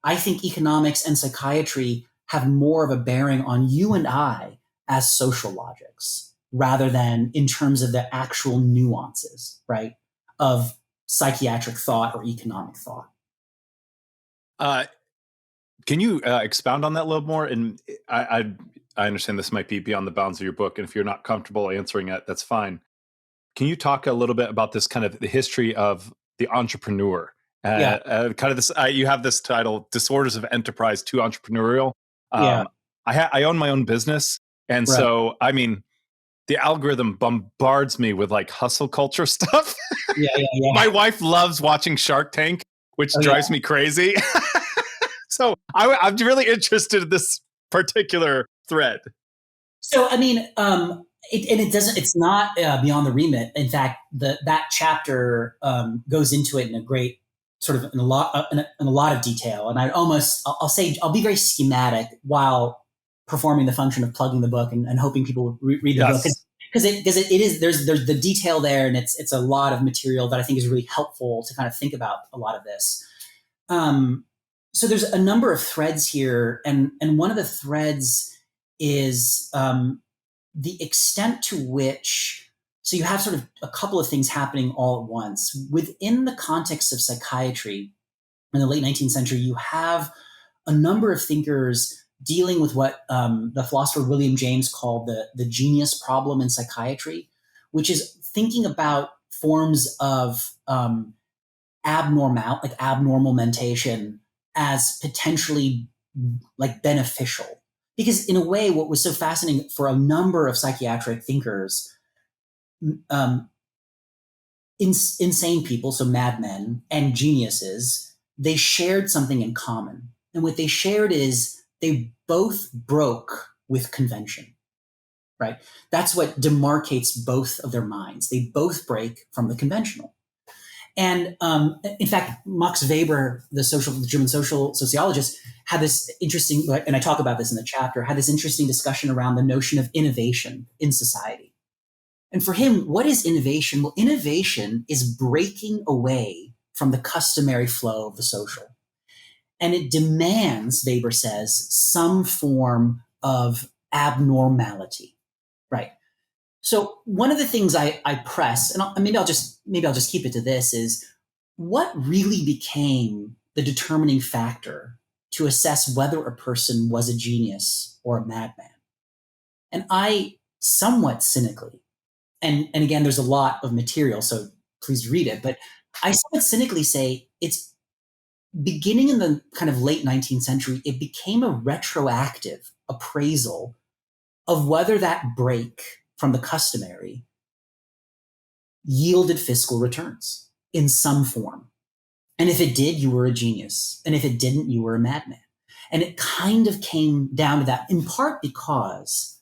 I think economics and psychiatry have more of a bearing on you and I as social logics, rather than in terms of the actual nuances, right, of psychiatric thought or economic thought. Can you expound on that a little more? And I understand this might be beyond the bounds of your book, and if you're not comfortable answering it, that's fine. Can you talk a little bit about this kind of the history of the entrepreneur? Kind of this. You have this title, "Disorders of Enterprise to Entrepreneurial." I own my own business, and so I mean, the algorithm bombards me with like hustle culture stuff. My wife loves watching Shark Tank, which drives me crazy. So I'm really interested in this particular thread. So, I mean, it's not beyond the remit. In fact, that chapter goes into it in a great sort of in a lot of detail. And I'll say I'll be very schematic while performing the function of plugging the book and hoping people read the book. Because it is, there's the detail there, and it's a lot of material that I think is really helpful to kind of think about a lot of this. So there's a number of threads here, and one of the threads is the extent to which, so you have sort of a couple of things happening all at once. Within the context of psychiatry in the late 19th century, you have a number of thinkers dealing with what the philosopher William James called the genius problem in psychiatry, which is thinking about forms of abnormal mentation as potentially like beneficial. Because in a way, what was so fascinating for a number of psychiatric thinkers, insane people, so madmen, and geniuses, they shared something in common. And what they shared is they both broke with convention, right? That's what demarcates both of their minds. They both break from the conventional. And in fact, Max Weber, the German social sociologist, had this interesting, and I talk about this in the chapter, had this interesting discussion around the notion of innovation in society. And for him, what is innovation? Well, innovation is breaking away from the customary flow of the social. And it demands, Weber says, some form of abnormality, right? So one of the things I press, and maybe I'll just keep it to this, is what really became the determining factor to assess whether a person was a genius or a madman. And I somewhat cynically, and again, there's a lot of material, so please read it, but I somewhat cynically say it's beginning in the kind of late 19th century, it became a retroactive appraisal of whether that break from the customary yielded fiscal returns in some form. And if it did, you were a genius. And if it didn't, you were a madman. And it kind of came down to that, in part because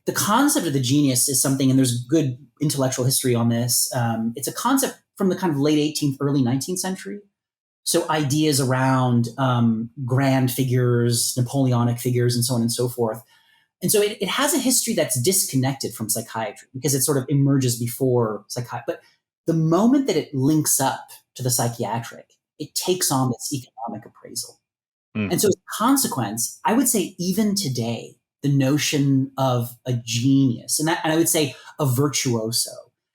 the concept of the genius is something, and there's good intellectual history on this. It's a concept from the kind of late 18th, early 19th century. So ideas around grand figures, Napoleonic figures, and so on and so forth. And so it has a history that's disconnected from psychiatry because it sort of emerges before psychiatry. But the moment that it links up to the psychiatric, it takes on this economic appraisal. And so as a consequence, I would say even today, the notion of a genius, and I would say a virtuoso,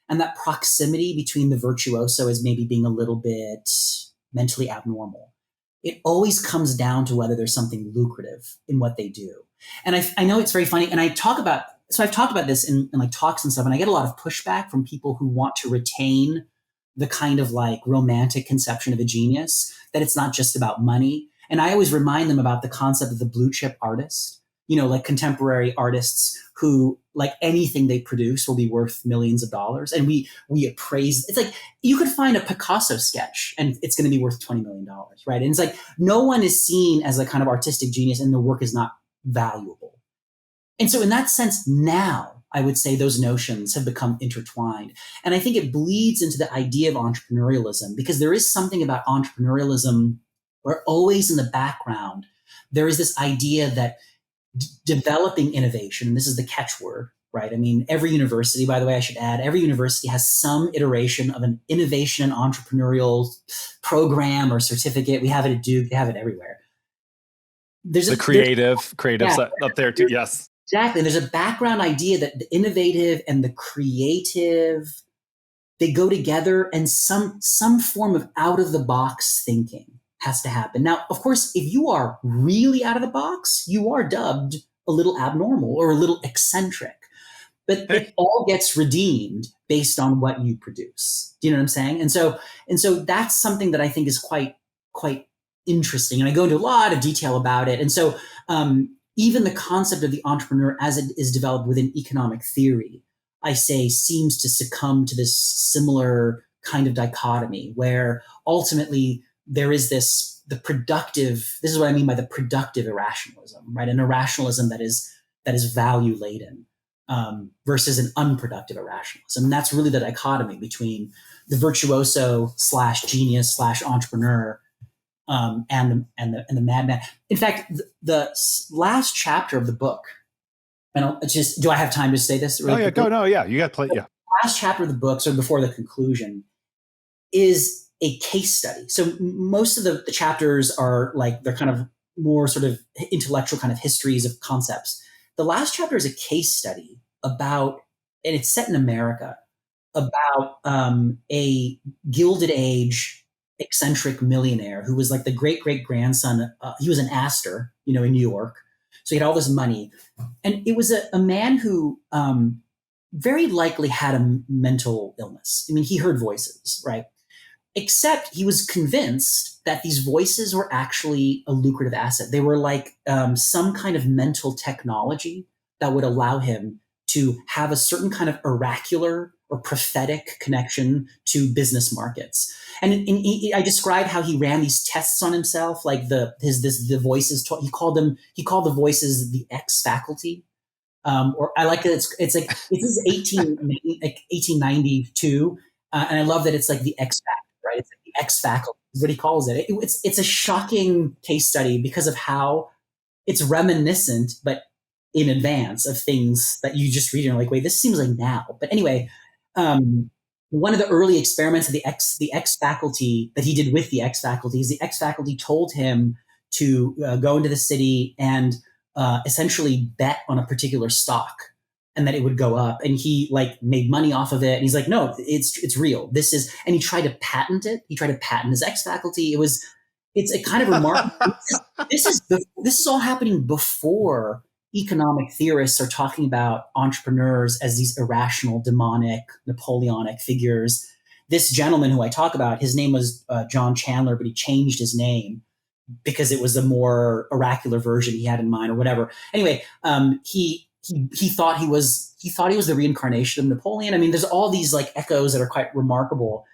and that proximity between the virtuoso as maybe being a little bit mentally abnormal, it always comes down to whether there's something lucrative in what they do. And I know it's very funny, and I've talked about this in like talks and stuff, and I get a lot of pushback from people who want to retain the kind of like romantic conception of a genius, that it's not just about money. And I always remind them about the concept of the blue chip artist, like contemporary artists who, like, anything they produce will be worth millions of dollars. And we appraise, it's like you could find a Picasso sketch and it's going to be worth $20 million, right? And it's like no one is seen as a kind of artistic genius and the work is not valuable. And so in that sense, now I would say those notions have become intertwined. And I think it bleeds into the idea of entrepreneurialism, because there is something about entrepreneurialism where always in the background, there is this idea that developing innovation, and this is the catchword, right? I mean, every university, by the way, I should add, every university has some iteration of an innovation and entrepreneurial program or certificate. We have it at Duke, they have it everywhere. There's the creative up there too. Yes, exactly. There's a background idea that the innovative and the creative, they go together, and some form of out of the box thinking has to happen. Now, of course, if you are really out of the box, you are dubbed a little abnormal or a little eccentric, but it all gets redeemed based on what you produce. Do you know what I'm saying? And so that's something that I think is quite interesting. And I go into a lot of detail about it. And so even the concept of the entrepreneur as it is developed within economic theory, I say, seems to succumb to this similar kind of dichotomy where ultimately there is this is what I mean by the productive irrationalism, right? An irrationalism that is value laden. versus an unproductive irrationalism. And that's really the dichotomy between the virtuoso / genius / entrepreneur and the madman. In fact, the last chapter of the book, and do I have time to say this? Really quickly? No, yeah, you got plenty. Yeah. The last chapter of the book, so before the conclusion, is a case study. So most of the chapters are like, they're kind of more sort of intellectual kind of histories of concepts. The last chapter is a case study about, and it's set in America, about a Gilded Age eccentric millionaire who was like the great-great-grandson. He was an Astor, in New York. So he had all this money. And it was a man who very likely had a mental illness. I mean, he heard voices, right? Except he was convinced that these voices were actually a lucrative asset. They were like some kind of mental technology that would allow him to have a certain kind of oracular or prophetic connection to business markets. And I described how he ran these tests on himself, like the voices. He called the voices the X faculty. Or I like that it's like this is 1892, and I love that it's like the X factor, right? It's like the X faculty is what he calls it. It's a shocking case study because of how it's reminiscent, but in advance of things that you just read and you're like, wait, this seems like now. But anyway, one of the early experiments of the X faculty that he did with the X faculty is the X faculty told him to go into the city and essentially bet on a particular stock and that it would go up, and he like made money off of it. And he's like, no, it's real. This is, and he tried to patent it. He tried to patent his X faculty. It's a kind of remarkable. This is all happening before economic theorists are talking about entrepreneurs as these irrational, demonic, Napoleonic figures. This gentleman who I talk about, his name was John Chandler, but he changed his name because it was a more oracular version he had in mind or whatever. Anyway, he thought he was the reincarnation of Napoleon. I mean, there's all these like echoes that are quite remarkable.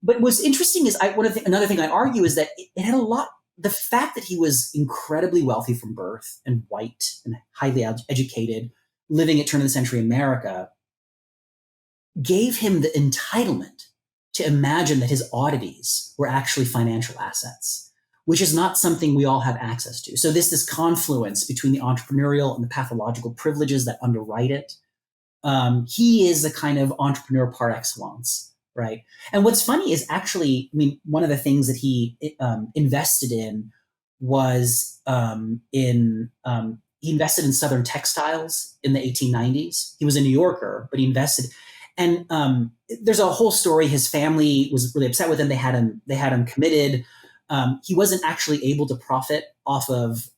But what's interesting is another thing I argue is that it had a lot. The fact that he was incredibly wealthy from birth and white and highly educated, living at turn of the century America, gave him the entitlement to imagine that his oddities were actually financial assets, which is not something we all have access to. So this confluence between the entrepreneurial and the pathological privileges that underwrite it. He is a kind of entrepreneur par excellence, right? And what's funny is actually, I mean, one of the things that he invested in was he invested in Southern Textiles in the 1890s. He was a New Yorker, but he invested. And there's a whole story. His family was really upset with him. They had him committed. He wasn't actually able to profit off of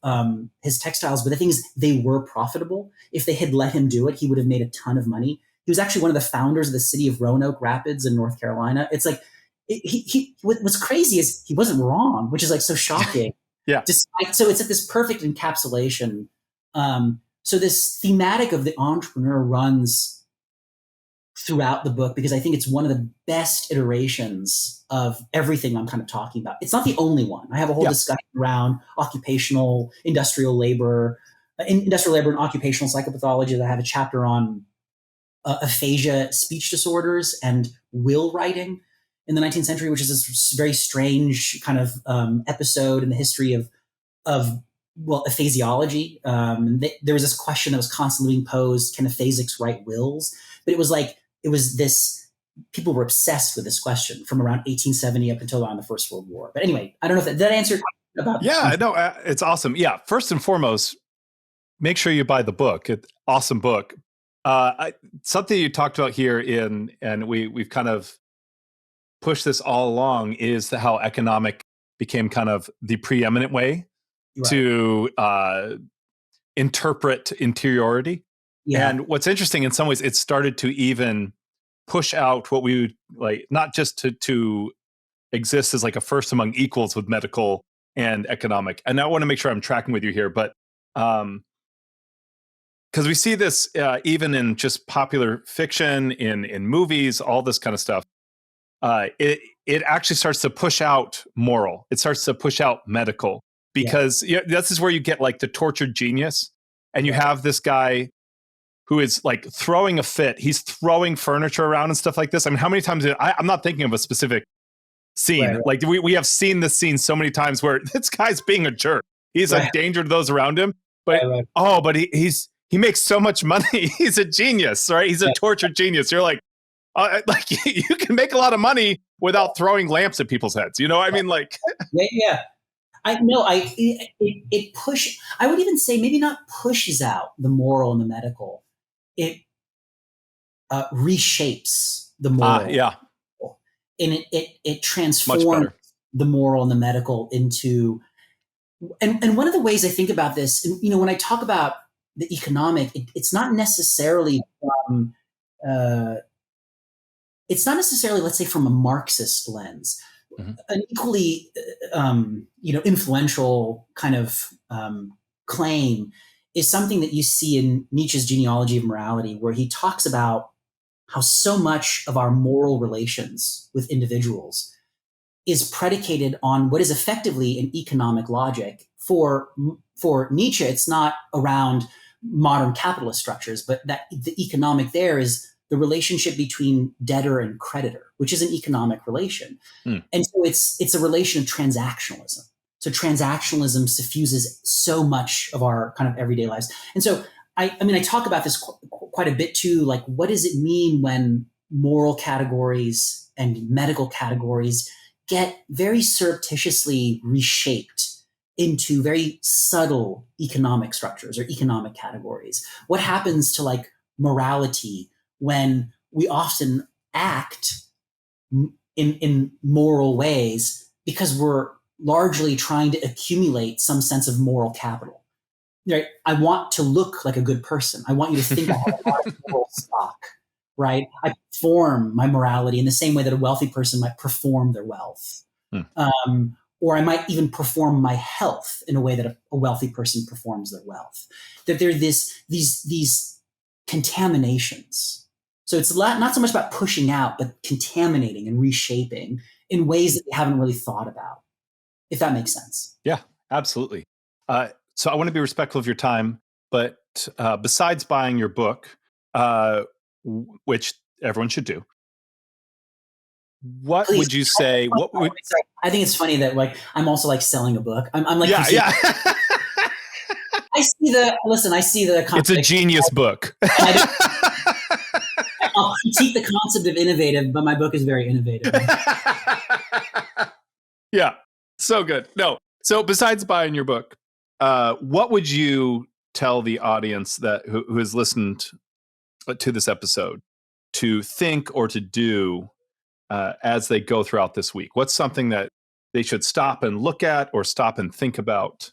his textiles, but the thing is, they were profitable. If they had let him do it, he would have made a ton of money. He was actually one of the founders of the city of Roanoke Rapids in North Carolina. It's like, what's crazy is he wasn't wrong, which is like so shocking. Yeah. So it's like this perfect encapsulation. So this thematic of the entrepreneur runs throughout the book because I think it's one of the best iterations of everything I'm kind of talking about. It's not the only one. I have a whole discussion around industrial labor and occupational psychopathology. I have a chapter on aphasia, speech disorders, and will writing in the 19th century, which is this very strange kind of episode in the history of aphasiology. There was this question that was constantly being posed: can aphasics write wills? But it was this. People were obsessed with this question from around 1870 up until around the First World War. But anyway, I don't know if that answered your question about. Yeah, no, it's awesome. Yeah, first and foremost, make sure you buy the book. It's awesome book. Something you talked about here and we've kind of pushed this all along is how economic became kind of the preeminent way to interpret interiority. Yeah. And what's interesting, in some ways, it started to even push out what we would like, not just to exist as like a first among equals with medical and economic. And I want to make sure I'm tracking with you here, but because we see this even in just popular fiction, in movies, all this kind of stuff. It actually starts to push out moral. It starts to push out medical, because this is where you get like the tortured genius, and you have this guy who is like throwing a fit. He's throwing furniture around and stuff like this. I mean, how many times I'm not thinking of a specific scene. Right. Like we have seen this scene so many times where this guy's being a jerk. He's a danger to those around him. But but he makes so much money. He's a genius, right? He's a tortured genius. You're like you can make a lot of money without throwing lamps at people's heads. You know, I mean, like yeah. I know. It I would even say maybe not pushes out the moral and the medical. It reshapes the moral. Yeah. And it transforms the moral and the medical into, and one of the ways I think about this, and, you know, when I talk about the economic, it's not necessarily from, let's say, from a Marxist lens. Mm-hmm. An equally, influential kind of claim is something that you see in Nietzsche's Genealogy of Morality, where he talks about how so much of our moral relations with individuals is predicated on what is effectively an economic logic. For Nietzsche, it's not around modern capitalist structures, but that the economic there is the relationship between debtor and creditor, which is an economic relation. And so it's a relation of transactionalism. So transactionalism suffuses so much of our kind of everyday lives. And so I talk about this quite a bit too. Like, what does it mean when moral categories and medical categories get very surreptitiously reshaped into very subtle economic structures or economic categories? What happens to like morality when we often act in moral ways because we're largely trying to accumulate some sense of moral capital? Right? I want to look like a good person. I want you to think I have a lot of moral stock, right? I perform my morality in the same way that a wealthy person might perform their wealth. Or I might even perform my health in a way that a wealthy person performs their wealth. That there are these contaminations. So it's not so much about pushing out, but contaminating and reshaping in ways that we haven't really thought about, if that makes sense. Yeah, absolutely. So I want to be respectful of your time, but besides buying your book, which everyone should do, what would you say? I think it's funny that like I'm also like selling a book. I'm like, yeah. I see the concept. It's a genius book. I'll critique the concept of innovative, but my book is very innovative. Yeah, so good. No, so besides buying your book, what would you tell the audience who has listened to this episode to think or to do as they go throughout this week? What's something that they should stop and look at or stop and think about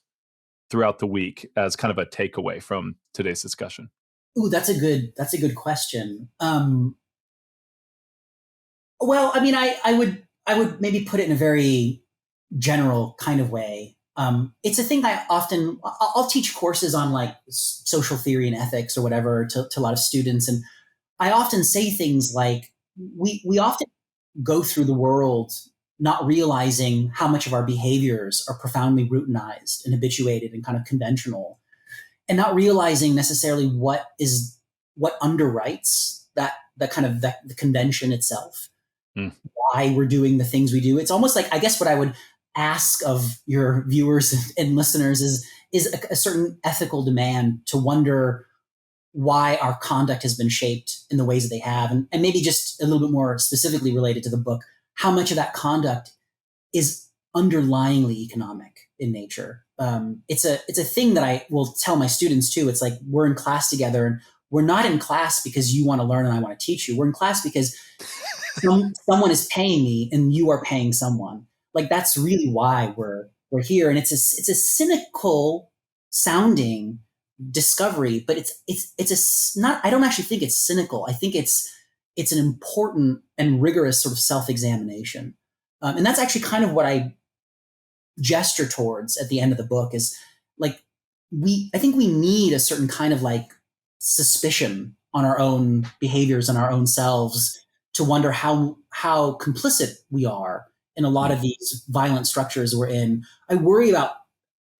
throughout the week as kind of a takeaway from today's discussion? Ooh, that's a good question. Well, I mean, I would maybe put it in a very general kind of way. It's a thing I'll teach courses on like social theory and ethics or whatever to a lot of students. And I often say things like, we often go through the world not realizing how much of our behaviors are profoundly routinized and habituated and kind of conventional, and not realizing necessarily what underwrites the convention itself, why we're doing the things we do. It's almost like, I guess what I would ask of your viewers and listeners is a certain ethical demand to wonder why our conduct has been shaped in the ways that they have. And maybe just a little bit more specifically related to the book, how much of that conduct is underlyingly economic in nature. It's a thing that I will tell my students too. It's like, we're in class together, and we're not in class because you want to learn and I want to teach you. We're in class because someone is paying me and you are paying someone. Like, that's really why we're here. And it's a cynical sounding discovery, but I don't actually think it's cynical. I think it's an important and rigorous sort of self-examination. And that's actually kind of what I gesture towards at the end of the book, is like, I think we need a certain kind of like suspicion on our own behaviors and our own selves to wonder how complicit we are in a lot of these violent structures we're in. I worry about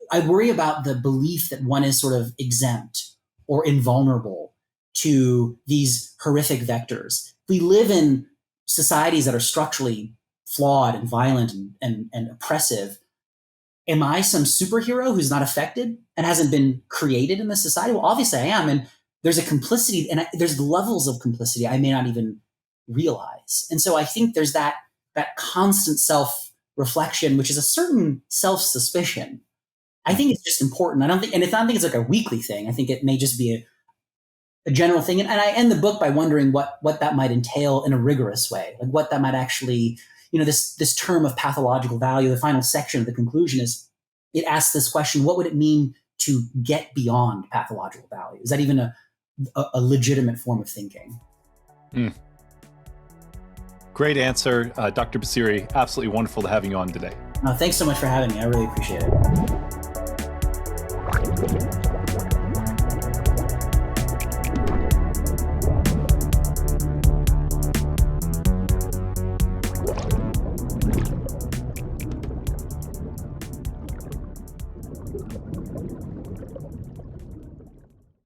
the belief that one is sort of exempt or invulnerable to these horrific vectors. We live in societies that are structurally flawed and violent and oppressive. Am I some superhero who's not affected and hasn't been created in this society? Well, obviously I am. And there's a complicity, and there's levels of complicity I may not even realize. And so I think there's that constant self-reflection, which is a certain self-suspicion. I think it's just important. I don't think it's like a weekly thing. I think it may just be a general thing. And I end the book by wondering what that might entail in a rigorous way, like what that might actually, this term of pathological value, the final section of the conclusion it asks this question: what would it mean to get beyond pathological value? Is that even a legitimate form of thinking? Great answer, Dr. Bassiri. Absolutely wonderful to have you on today. Thanks so much for having me. I really appreciate it.